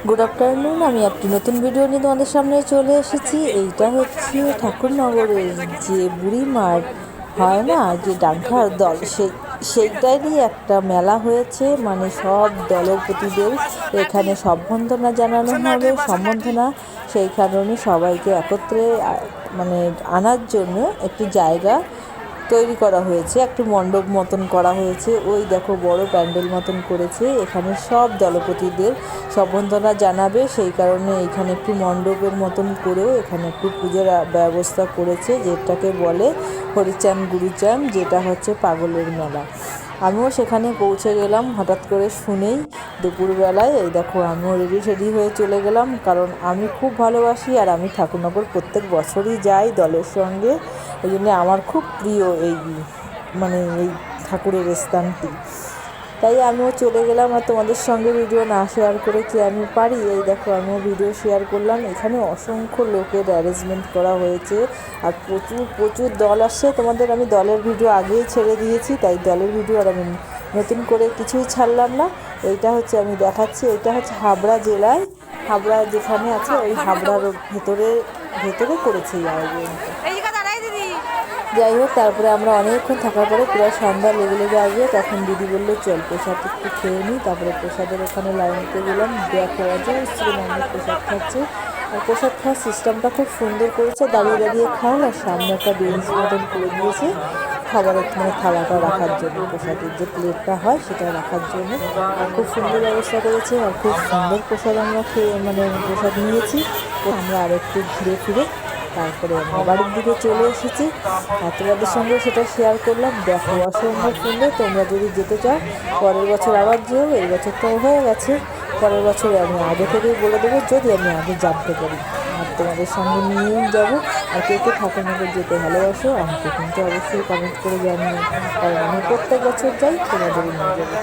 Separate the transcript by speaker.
Speaker 1: Good afternoon. আমি একটি নতুন ভিডিও নিয়ে তোমাদের সামনে চলে এসেছি। এইটা হচ্ছে ঠাকুরনগরের যে বুড়িমার হয় না, যে ডাঙ্কার দল, সেইটারই একটা মেলা হয়েছে। মানে সব দলপতিদের এখানে সম্বর্ধনা জানানো হবে। সম্বর্ধনা সেই কারণে সবাইকে একত্রে মানে আনার জন্য একটি জায়গা তৈরি করা হয়েছে, একটু মণ্ডপ মতন করা হয়েছে। ওই দেখো বড় প্যান্ডেল মতন করেছে, এখানে সব দলপতিদের সম্বর্ধনা জানাবে। সেই কারণে এখানে একটু মণ্ডপের মতন করেও এখানে একটু পুজোর ব্যবস্থা করেছে, যেটাকে বলে হরিচাঁদ গুরুচাঁদ, যেটা হচ্ছে পাগলের মেলা। আমিও সেখানে পৌঁছে গেলাম হঠাৎ করে শুনেই দুপুরবেলায়। এই দেখো আমিও রেডি হয়ে চলে গেলাম, কারণ আমি খুব ভালোবাসি আর আমি ঠাকুরনগর প্রত্যেক বছরই যাই দলের সঙ্গে। ওই জন্য আমার খুব প্রিয় এই এই ঠাকুরের স্থানটি। তাই আমিও চলে গেলাম, আর তোমাদের সঙ্গে ভিডিও না শেয়ার করে কি আমি পারি। এই দেখো আমিও ভিডিও শেয়ার করলাম। এখানে অসংখ্য লোকের অ্যারেঞ্জমেন্ট করা হয়েছে আর প্রচুর দল আসছে। তোমাদের আমি দলের ভিডিও আগেই ছেড়ে দিয়েছি, তাই দলের ভিডিও আর আমি নতুন করে কিছুই ছাড়লাম না। এইটা হচ্ছে আমি দেখাচ্ছি, এটা হচ্ছে হাবড়া জেলায়, হাবড়া যেখানে আছে ওই হাবড়ার ভেতরে করেছে এই আয়োজনটা। যাই হোক, তারপরে আমরা অনেকক্ষণ থাকার পরে প্রায় সন্ধ্যা লেগে আসবে, তখন দিদি বললো চল প্রসাদ একটু খেয়ে নিই। তারপরে প্রসাদের ওখানে লাইনতে গেলাম। দেখো অজস্র মানুষ প্রসাদ খাচ্ছে। আর প্রসাদ খাওয়ার সিস্টেমটা খুব সুন্দর করেছে, দাঁড়িয়ে খান। আর সামনে একটা বেঞ্চ মতন করে দিয়েছে খাবারের থালাটা রাখার জন্য, প্রসাদের যে প্লেটটা হয় সেটা রাখার জন্য। আর খুব সুন্দর ব্যবস্থা করেছে, আর খুব সুন্দর প্রসাদ আমরা প্রসাদ নিয়েছি। আমরা আরেকটু ঘুরে ফিরে তারপরে আমরা বাড়ির দিকে চলে এসেছি, আর তোমাদের সঙ্গে সেটা শেয়ার করলাম। দেখো অসম্ভব সুন্দর। তোমরা যদি যেতে চাও পরের বছর আবার যেও। এই বছর তো হয়ে গেছে, পরের বছরে আমি আগে থেকেই বলে দেবো, যদি আমি আগে জানতে পারি। আর তোমাদের সঙ্গে নিয়েই যাবো। আর কে ঠাকুরনগর যেতে ভালোবাসো আমাকে কিন্তু অবশ্যই কমেন্ট করে জানিও, কারণ আমি প্রত্যেক বছর যাই, তোমাদের নিয়ে যাবো।